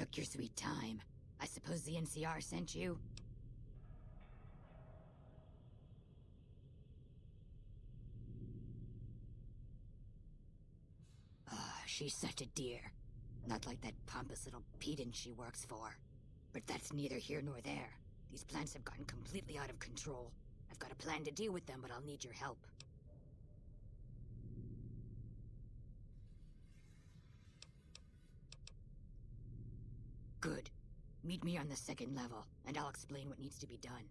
Took your sweet time. I suppose the NCR sent you? She's such a dear. Not like that pompous little pedant she works for. But that's neither here nor there. These plants have gotten completely out of control. I've got a plan to deal with them, but I'll need your help. Good. Meet me on the second level, and I'll explain what needs to be done.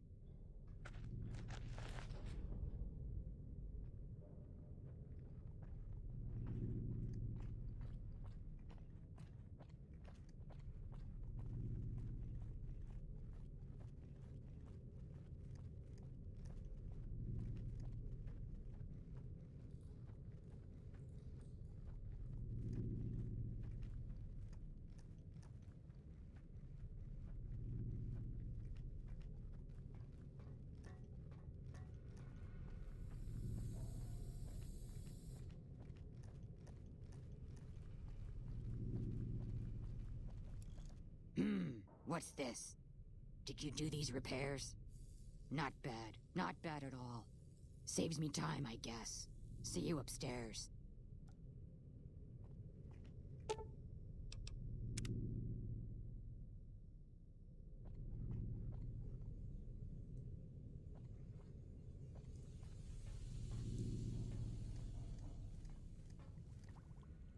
What's this? Did you do these repairs? Not bad. Not bad at all. Saves me time, I guess. See you upstairs.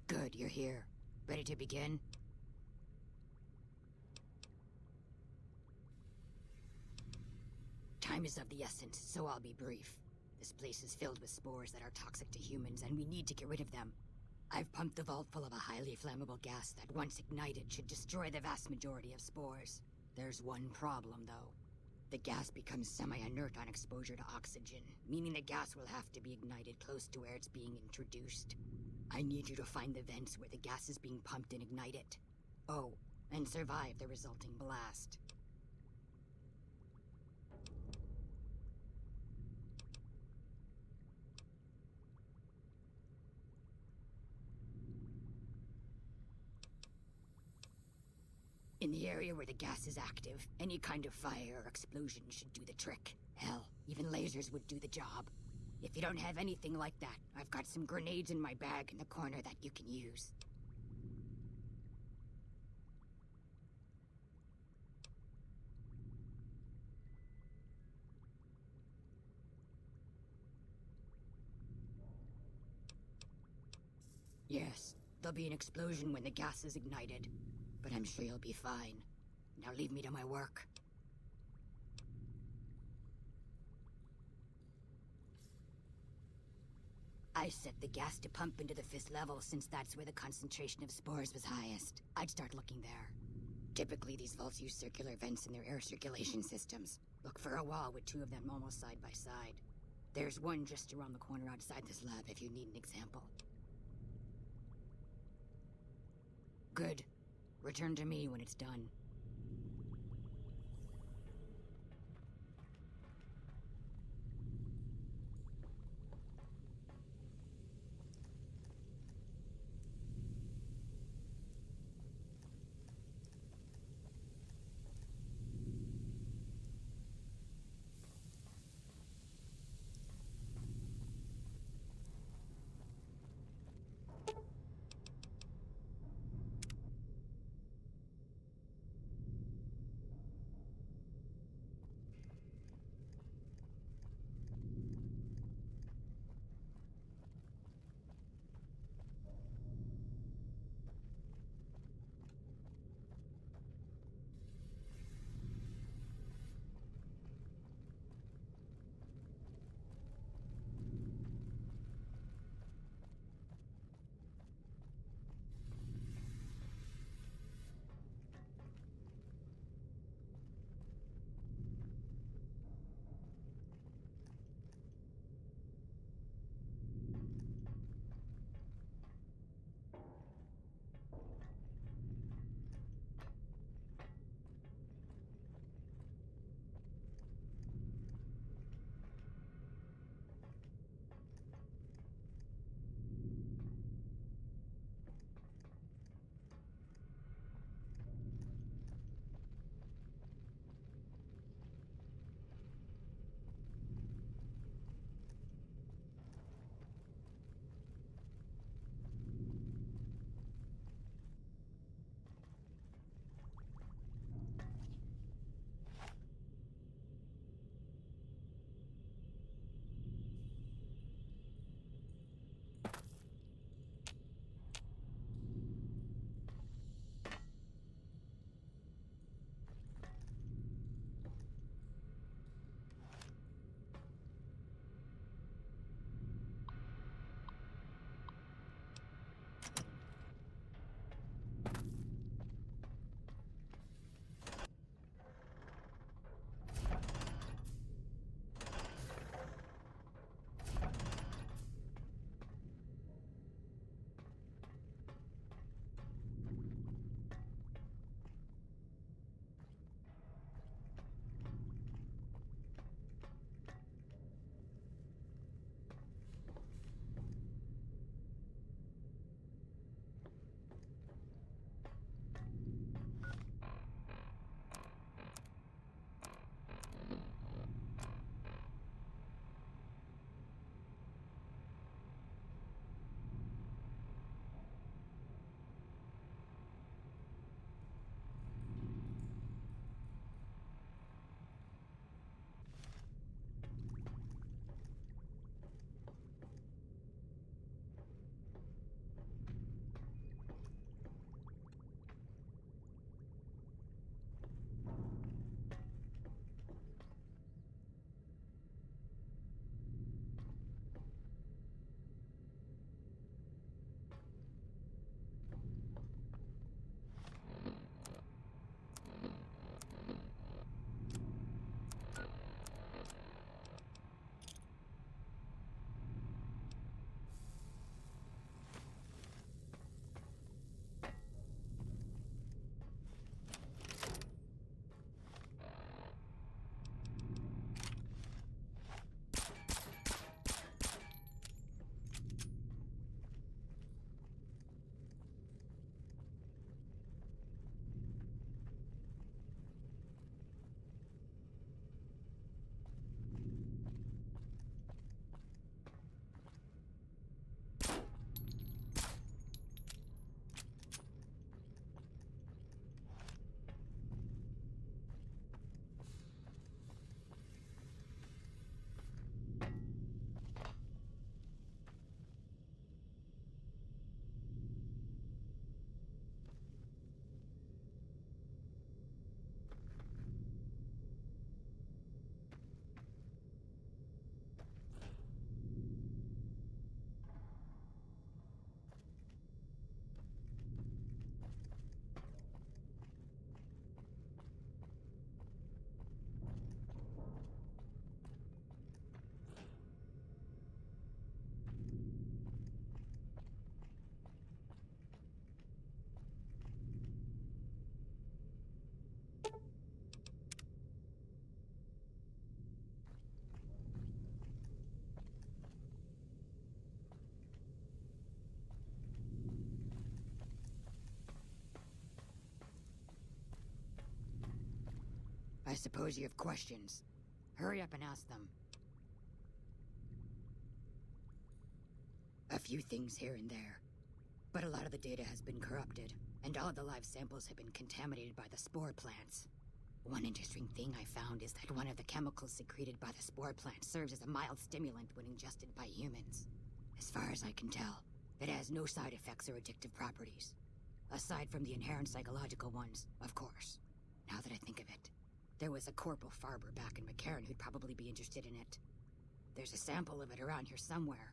Good, you're here. Ready to begin? Time is of the essence, so I'll be brief. This place is filled with spores that are toxic to humans, and we need to get rid of them. I've pumped the vault full of a highly flammable gas that, once ignited, should destroy the vast majority of spores. There's one problem, though. The gas becomes semi-inert on exposure to oxygen, meaning the gas will have to be ignited close to where it's being introduced. I need you to find the vents where the gas is being pumped and ignite it. Oh, and survive the resulting blast. In the area where the gas is active, any kind of fire or explosion should do the trick. Hell, even lasers would do the job. If you don't have anything like that, I've got some grenades in my bag in the corner that you can use. Yes, there'll be an explosion when the gas is ignited. But I'm sure you'll be fine. Now leave me to my work. I set the gas to pump into the 5th level since that's where the concentration of spores was highest. I'd start looking there. Typically, these vaults use circular vents in their air circulation systems. Look for a wall with 2 of them almost side by side. There's one just around the corner outside this lab if you need an example. Good. Return to me when it's done. I suppose you have questions. Hurry up and ask them. A few things here and there, but a lot of the data has been corrupted, and all of the live samples have been contaminated by the spore plants. One interesting thing I found is that one of the chemicals secreted by the spore plant serves as a mild stimulant when ingested by humans. As far as I can tell, it has no side effects or addictive properties. Aside from the inherent psychological ones, of course. Now that I think of it, there was a Corporal Farber back in McCarran who'd probably be interested in it. There's a sample of it around here somewhere.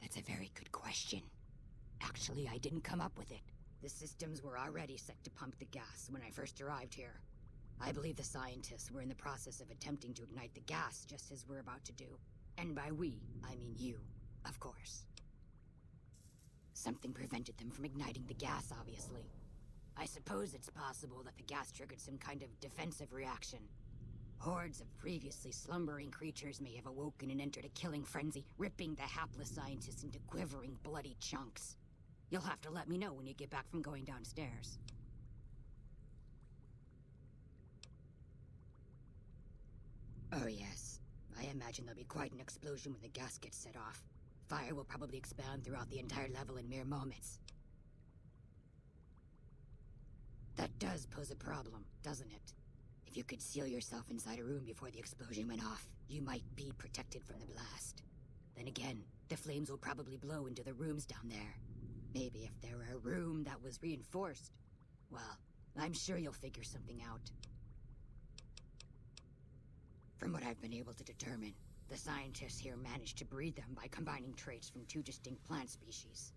That's a very good question. Actually, I didn't come up with it. The systems were already set to pump the gas when I first arrived here. I believe the scientists were in the process of attempting to ignite the gas just as we're about to do. And by we, I mean you, of course. Something prevented them from igniting the gas, obviously. I suppose it's possible that the gas triggered some kind of defensive reaction. Hordes of previously slumbering creatures may have awoken and entered a killing frenzy, ripping the hapless scientists into quivering, bloody chunks. You'll have to let me know when you get back from going downstairs. Oh yes, I imagine there'll be quite an explosion when the gas gets set off. Fire will probably expand throughout the entire level in mere moments. That does pose a problem, doesn't it? If you could seal yourself inside a room before the explosion went off, you might be protected from the blast. Then again, the flames will probably blow into the rooms down there. Maybe if there were a room that was reinforced. Well, I'm sure you'll figure something out. From what I've been able to determine, the scientists here managed to breed them by combining traits from two distinct plant species.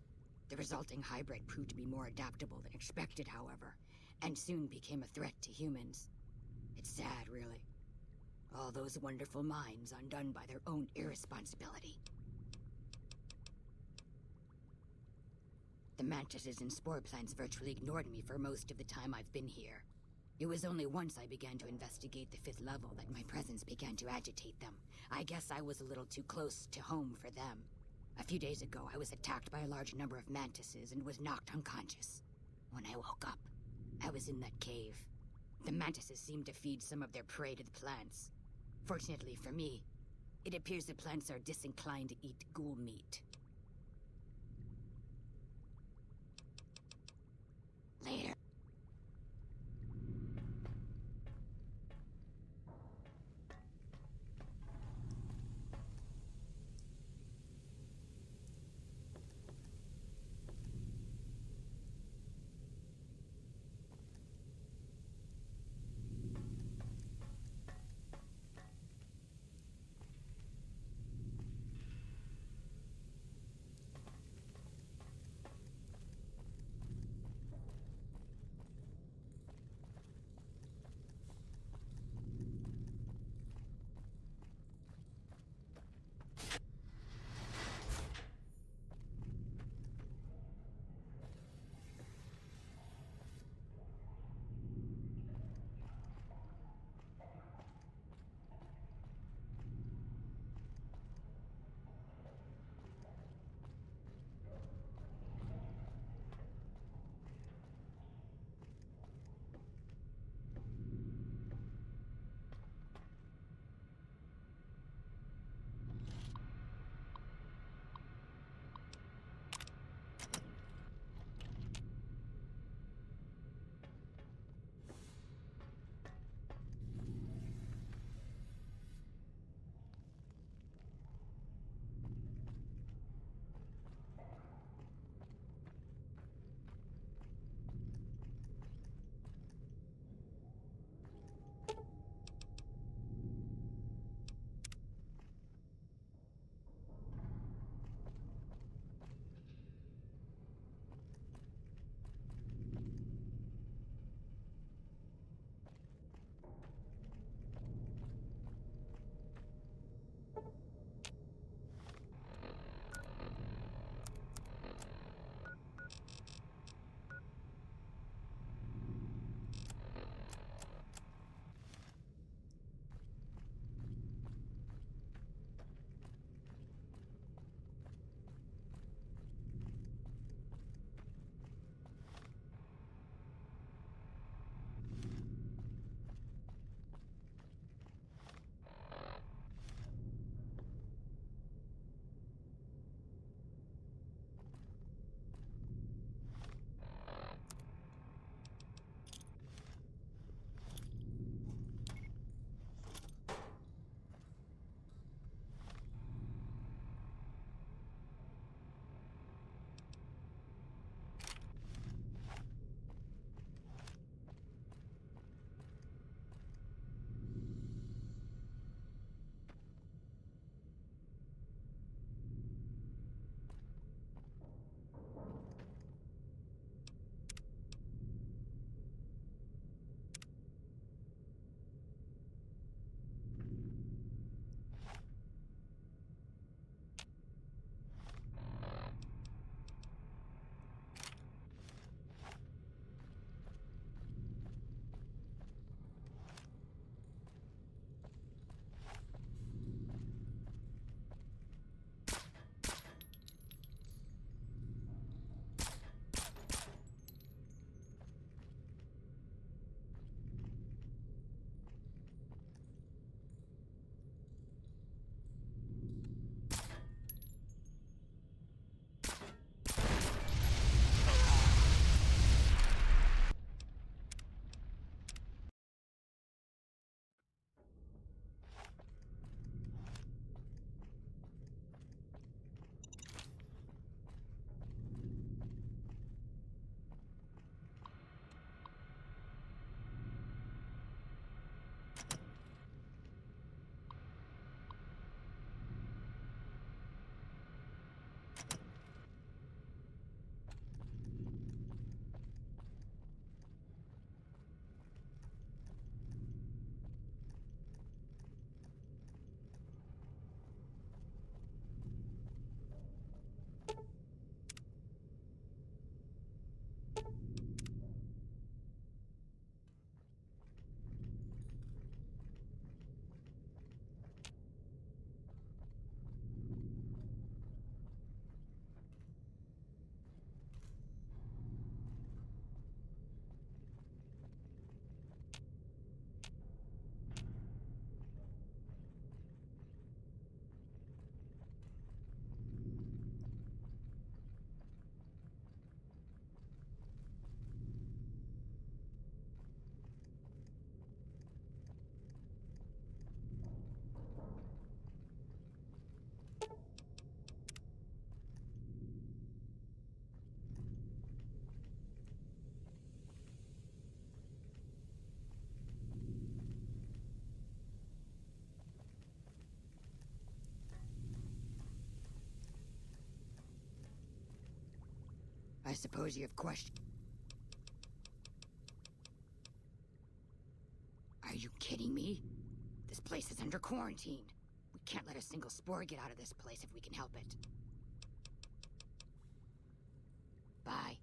The resulting hybrid proved to be more adaptable than expected, however, and soon became a threat to humans. It's sad, really. All those wonderful minds undone by their own irresponsibility. The mantises and spore plants virtually ignored me for most of the time I've been here. It was only once I began to investigate the 5th level that my presence began to agitate them. I guess I was a little too close to home for them. A few days ago, I was attacked by a large number of mantises and was knocked unconscious. When I woke up, I was in that cave. The mantises seemed to feed some of their prey to the plants. Fortunately for me, it appears the plants are disinclined to eat ghoul meat. Later. I suppose you have questions. Are you kidding me? This place is under quarantine. We can't let a single spore get out of this place if we can help it. Bye.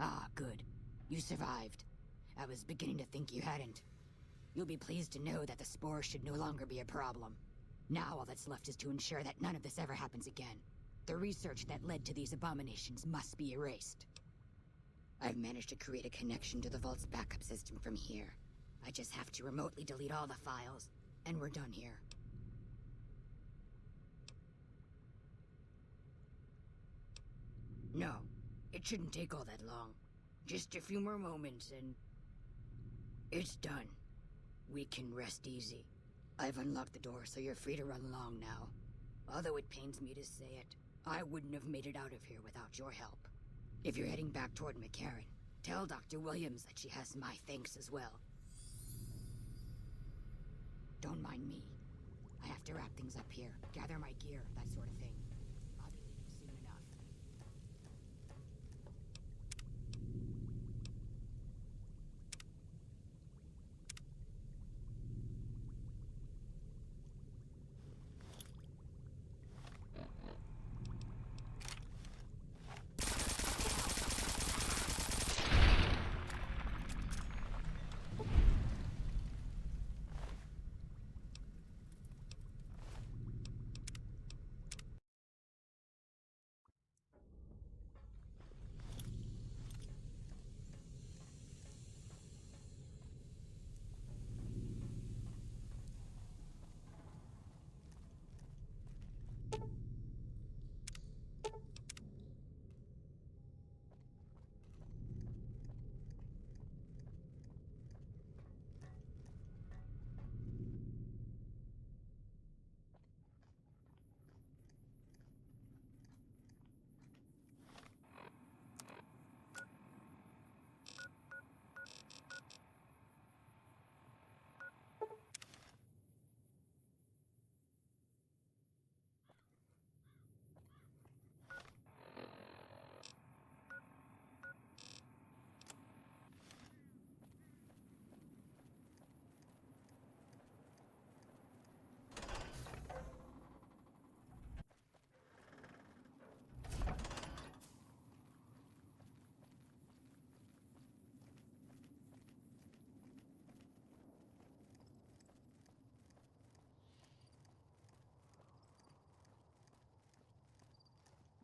Ah, good. You survived. I was beginning to think you hadn't. You'll be pleased to know that the spore should no longer be a problem. Now all that's left is to ensure that none of this ever happens again. The research that led to these abominations must be erased. I've managed to create a connection to the Vault's backup system from here. I just have to remotely delete all the files, and we're done here. No, it shouldn't take all that long. Just a few more moments and... it's done. We can rest easy. I've unlocked the door, so you're free to run along now. Although it pains me to say it, I wouldn't have made it out of here without your help. If you're heading back toward McCarran, tell Dr. Williams that she has my thanks as well. Don't mind me. I have to wrap things up here, gather my gear, that sort of thing. I'll be leaving soon enough.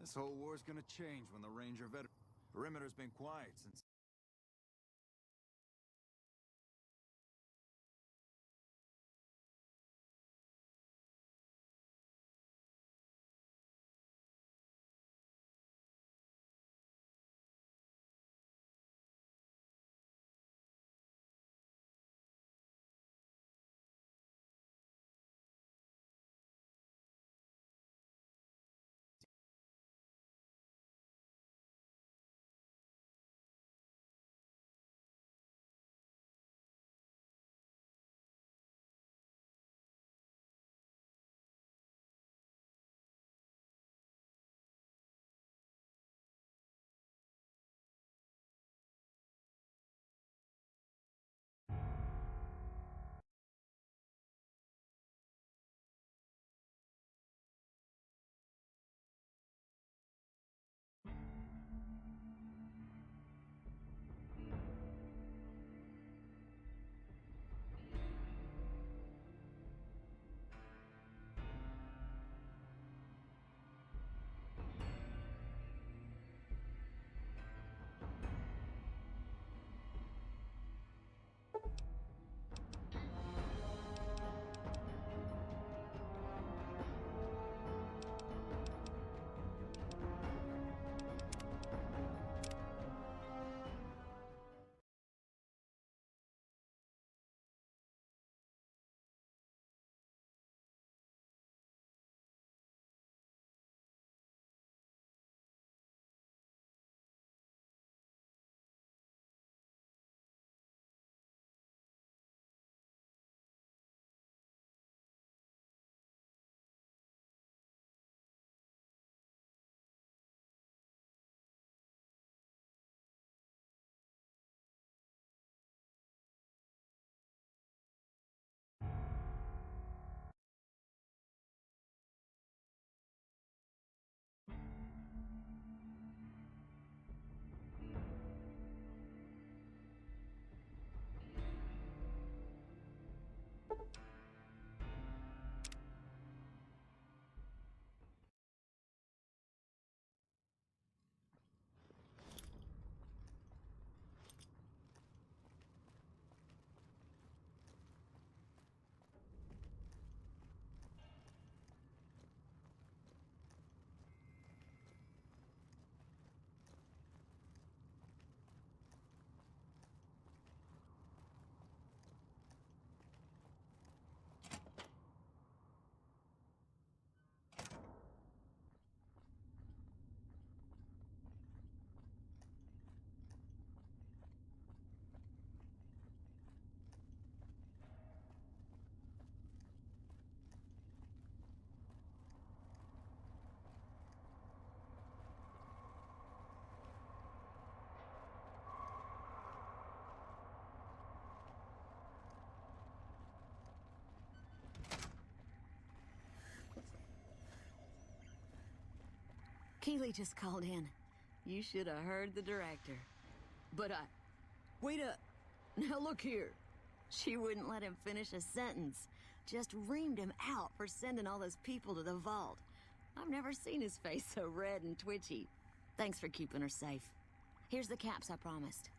This whole war's gonna change when the Ranger perimeter's been quiet since... Keeley just called in. You should have heard the director. But wait up. Now look here. She wouldn't let him finish a sentence. Just reamed him out for sending all those people to the vault. I've never seen his face so red and twitchy. Thanks for keeping her safe. Here's the caps I promised.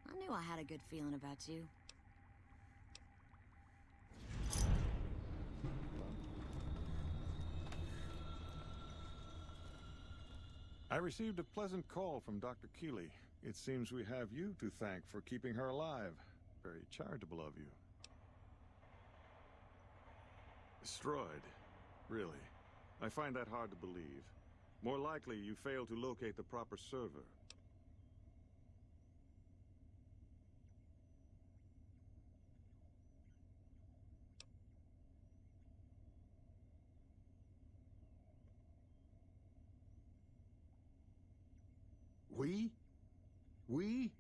I knew I had a good feeling about you. I received a pleasant call from Dr. Keeley. It seems we have you to thank for keeping her alive. Very charitable of you. Destroyed? Really? I find that hard to believe. More likely, you failed to locate the proper server. We? We?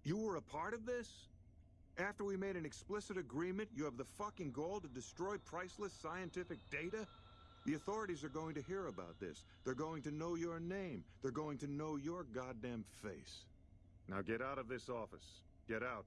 You were a part of this? After we made an explicit agreement, you have the fucking gall to destroy priceless scientific data? The authorities are going to hear about this. They're going to know your name. They're going to know your goddamn face. Now get out of this office. Get out.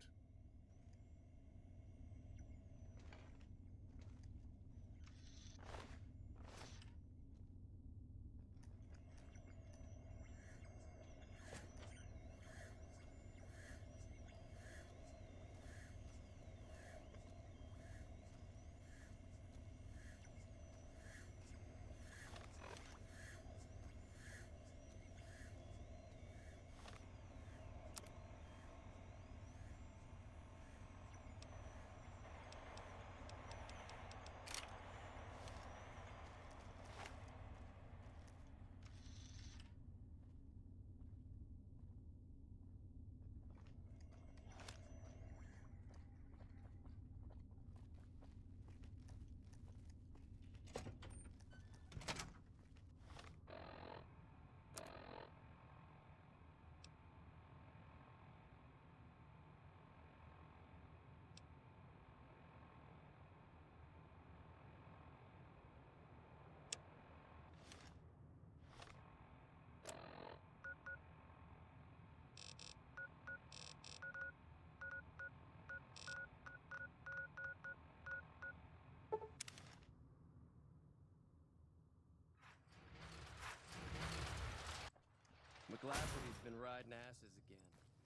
McLafferty's been riding asses again.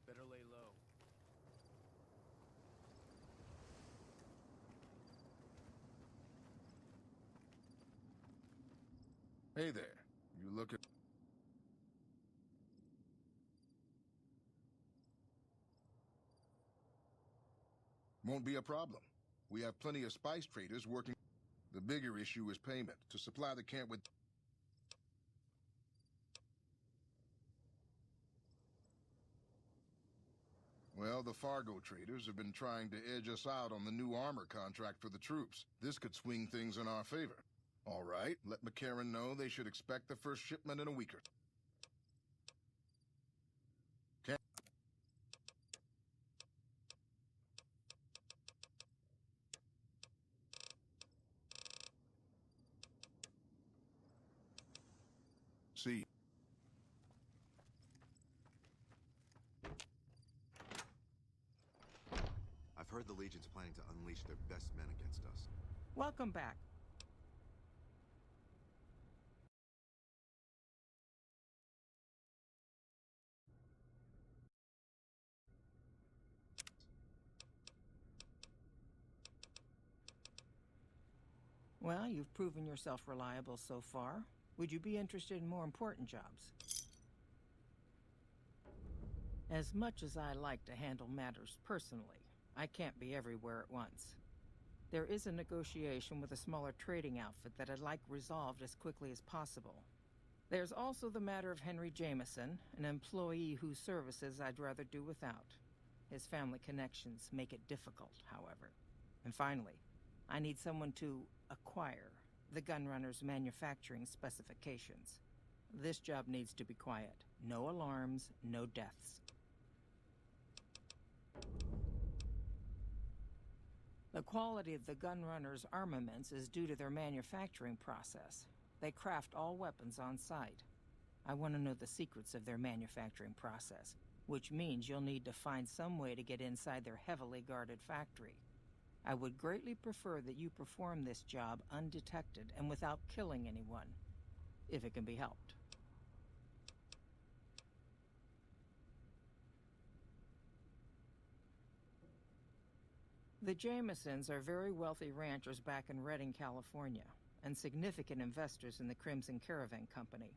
Better lay low. Hey there. You look at... Won't be a problem. We have plenty of spice traders working. The bigger issue is payment. To supply the camp with... Well, the Fargo traders have been trying to edge us out on the new armor contract for the troops. This could swing things in our favor. All right, let McCarran know they should expect the first shipment in a week or two. See. I've heard the Legion's planning to unleash their best men against us. Welcome back. Well, you've proven yourself reliable so far. Would you be interested in more important jobs? As much as I like to handle matters personally, I can't be everywhere at once. There is a negotiation with a smaller trading outfit that I'd like resolved as quickly as possible. There's also the matter of Henry Jameson, an employee whose services I'd rather do without. His family connections make it difficult, however. And finally, I need someone to acquire the gunrunner's manufacturing specifications. This job needs to be quiet. No alarms, no deaths. The quality of the gunrunner's armaments is due to their manufacturing process. They craft all weapons on site. I want to know the secrets of their manufacturing process, which means you'll need to find some way to get inside their heavily guarded factory. I would greatly prefer that you perform this job undetected and without killing anyone, if it can be helped. The Jamesons are very wealthy ranchers back in Redding, California, and significant investors in the Crimson Caravan Company.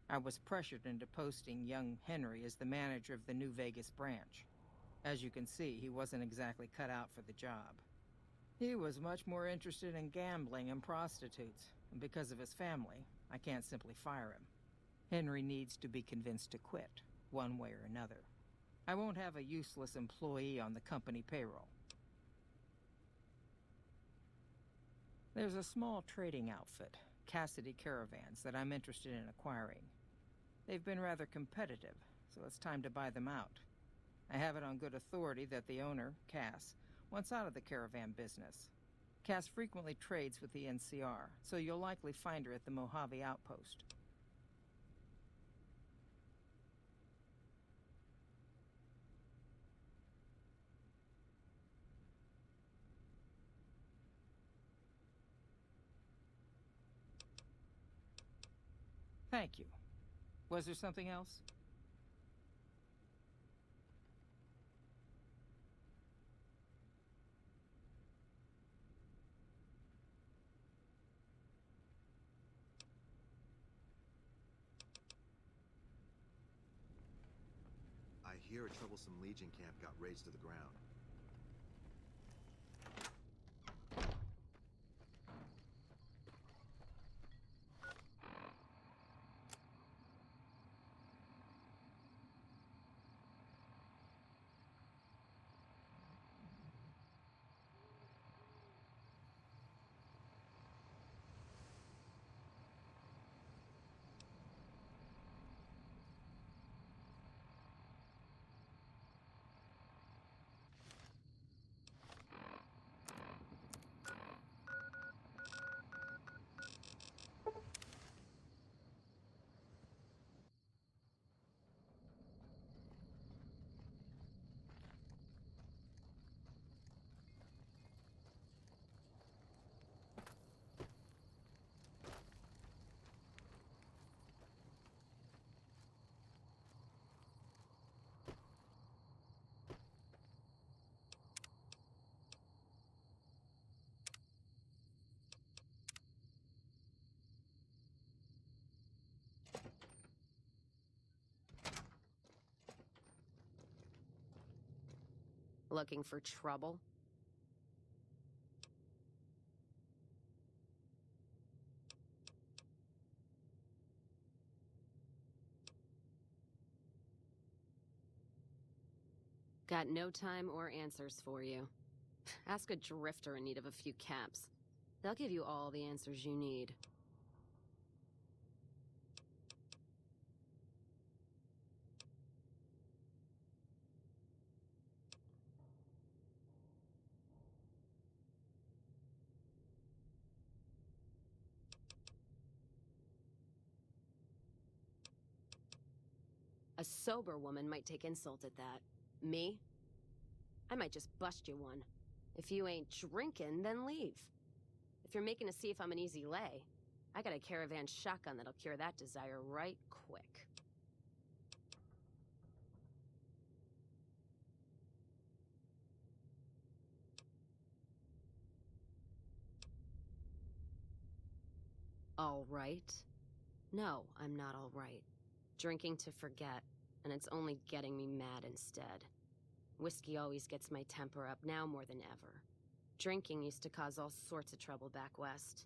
I was pressured into posting young Henry as the manager of the New Vegas branch. As you can see, he wasn't exactly cut out for the job. He was much more interested in gambling and prostitutes, and because of his family, I can't simply fire him. Henry needs to be convinced to quit, one way or another. I won't have a useless employee on the company payroll. There's a small trading outfit, Cassidy Caravans, that I'm interested in acquiring. They've been rather competitive, so it's time to buy them out. I have it on good authority that the owner, Cass, wants out of the caravan business. Cass frequently trades with the NCR, so you'll likely find her at the Mojave outpost. Thank you. Was there something else? I hear a troublesome Legion camp got razed to the ground. Looking for trouble? Got no time or answers for you. Ask a drifter in need of a few caps. They'll give you all the answers you need. A sober woman might take insult at that. Me? I might just bust you one. If you ain't drinking, then leave. If you're making to see if I'm an easy lay, I got a caravan shotgun that'll cure that desire right quick. All right? No, I'm not all right. Drinking to forget, and it's only getting me mad instead. Whiskey always gets my temper up, now more than ever. Drinking used to cause all sorts of trouble back west.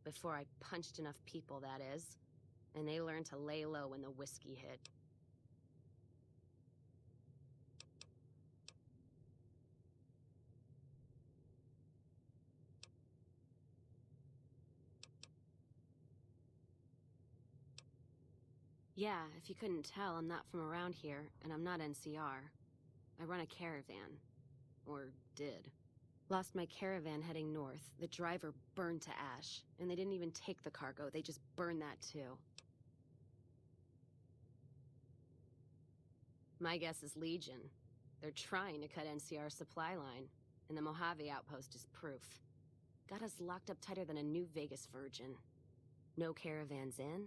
Before I punched enough people, that is. And they learned to lay low when the whiskey hit. Yeah, if you couldn't tell, I'm not from around here, and I'm not NCR. I run a caravan. Or did. Lost my caravan heading north. The driver burned to ash. And they didn't even take the cargo, they just burned that too. My guess is Legion. They're trying to cut NCR's supply line, and the Mojave outpost is proof. Got us locked up tighter than a New Vegas virgin. No caravans in,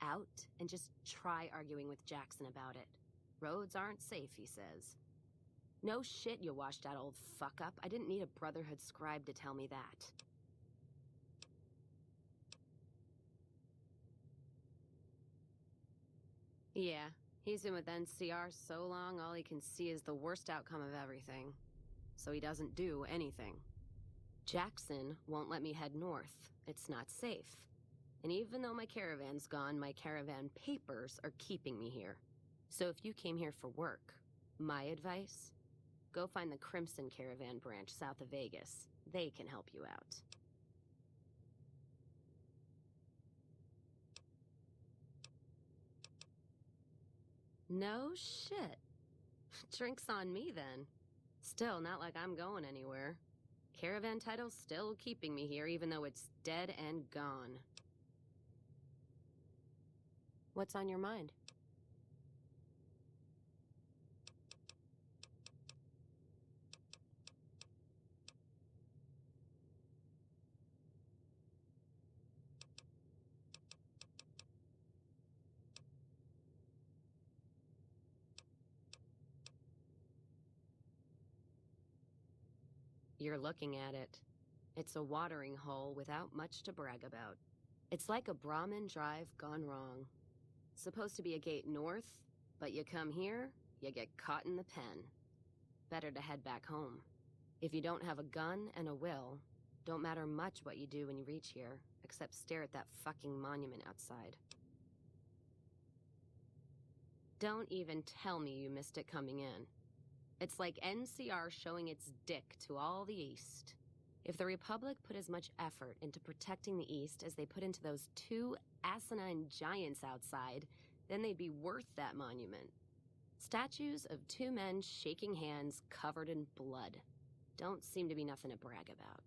out, and just try arguing with Jackson about it. Roads aren't safe, he says. No shit, you washed out old fuck-up. I didn't need a Brotherhood scribe to tell me that. Yeah, he's been with NCR so long, all he can see is the worst outcome of everything. So he doesn't do anything. Jackson won't let me head north. It's not safe. And even though my caravan's gone, my caravan papers are keeping me here. So if you came here for work, my advice? Go find the Crimson Caravan branch south of Vegas. They can help you out. No shit. Drinks on me then. Still, not like I'm going anywhere. Caravan title's still keeping me here even though it's dead and gone. What's on your mind? You're looking at it. It's a watering hole without much to brag about. It's like a Brahmin drive gone wrong. Supposed to be a gate north, but you come here, you get caught in the pen. Better to head back home. If you don't have a gun and a will, don't matter much what you do when you reach here, except stare at that fucking monument outside. Don't even tell me you missed it coming in. It's like NCR showing its dick to all the East. If the Republic put as much effort into protecting the East as they put into those two asinine giants outside, then they'd be worth that monument. Statues of two men shaking hands covered in blood. Don't seem to be nothing to brag about.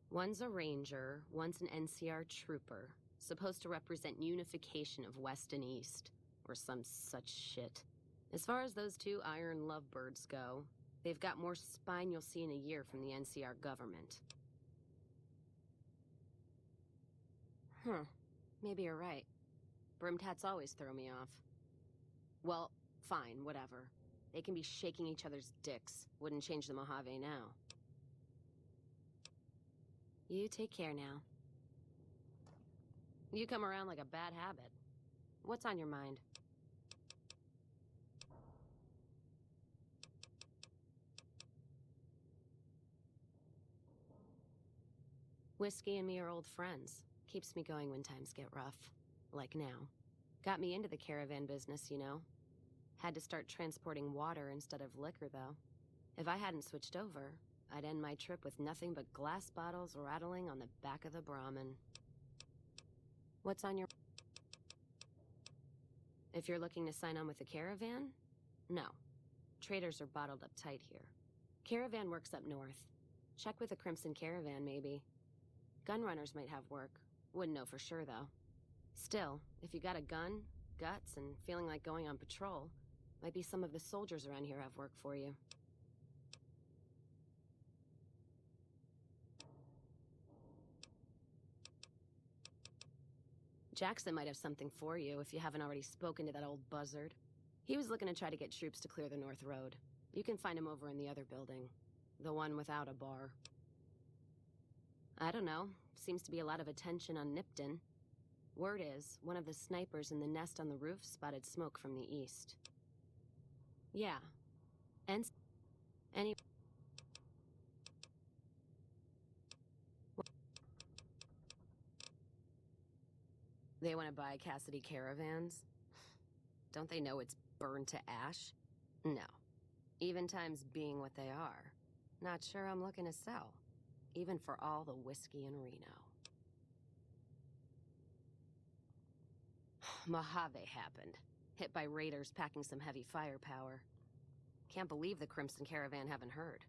One's a ranger, one's an NCR trooper, supposed to represent unification of West and East, or some such shit. As far as those two iron lovebirds go, they've got more spine you'll see in a year from the NCR government. Maybe you're right. Brimtats always throw me off. Well, fine, whatever. They can be shaking each other's dicks. Wouldn't change the Mojave now. You take care now. You come around like a bad habit. What's on your mind? Whiskey and me are old friends. Keeps me going when times get rough. Like now. Got me into the caravan business, you know. Had to start transporting water instead of liquor, though. If I hadn't switched over, I'd end my trip with nothing but glass bottles rattling on the back of the Brahmin. What's on your... If you're looking to sign on with the caravan? No. Traders are bottled up tight here. Caravan works up north. Check with the Crimson Caravan, maybe. Gunrunners might have work. Wouldn't know for sure, though. Still, if you got a gun, guts, and feeling like going on patrol, might be some of the soldiers around here have work for you. Jackson might have something for you if you haven't already spoken to that old buzzard. He was looking to try to get troops to clear the North Road. You can find him over in the other building. The one without a bar. I don't know. Seems to be a lot of attention on Nipton. Word is, one of the snipers in the nest on the roof spotted smoke from the east. Yeah. And... any... They want to buy Cassidy caravans? Don't they know it's burned to ash? No. Even times being what they are. Not sure I'm looking to sell. Even for all the whiskey in Reno. Mojave happened. Hit by raiders packing some heavy firepower. Can't believe the Crimson Caravan haven't heard.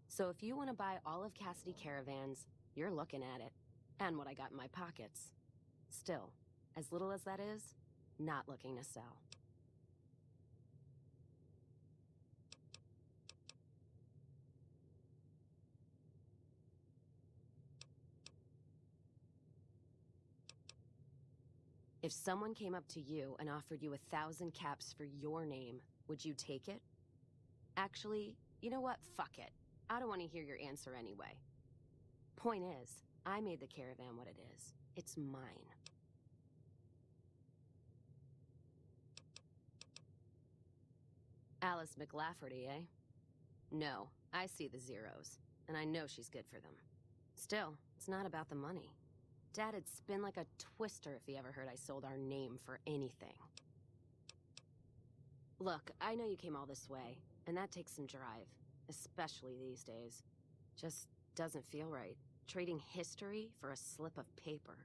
So if you want to buy all of Cassidy caravans, you're looking at it. And what I got in my pockets. Still, as little as that is, not looking to sell. If someone came up to you and offered you 1,000 caps for your name, would you take it? Actually, you know what? Fuck it. I don't want to hear your answer anyway. Point is, I made the caravan what it is. It's mine. Alice McLafferty, eh? No, I see the zeros, and I know she's good for them. Still, it's not about the money. Dad'd spin like a twister if he ever heard I sold our name for anything. Look, I know you came all this way, and that takes some drive, especially these days. Just doesn't feel right, trading history for a slip of paper.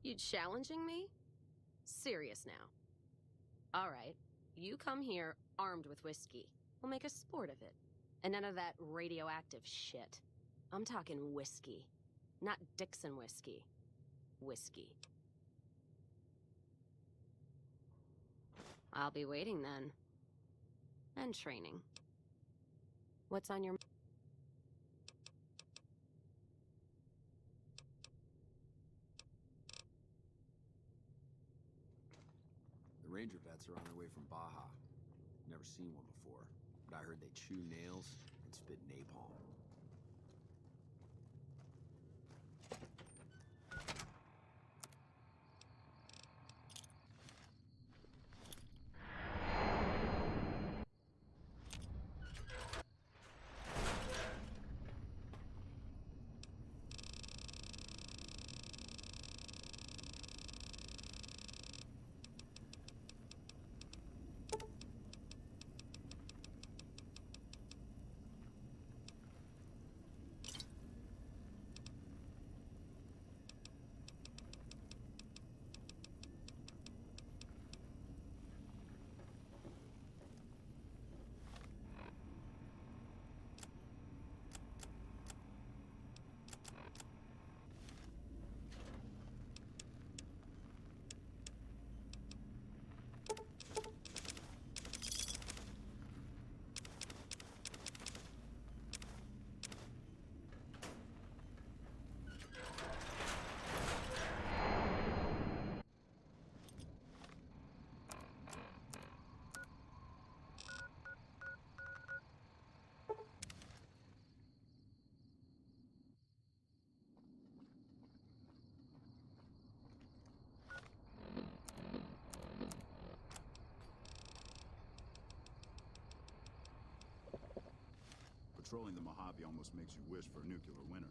You challenging me? Serious now. All right, you come here armed with whiskey. We'll make a sport of it. And none of that radioactive shit. I'm talking whiskey. Not Dixon whiskey. Whiskey. I'll be waiting then. And training. What's on your... The Ranger vets are on their way from Baja. Never seen one before, but I heard they chew nails and spit napalm. Controlling the Mojave almost makes you wish for a nuclear winter.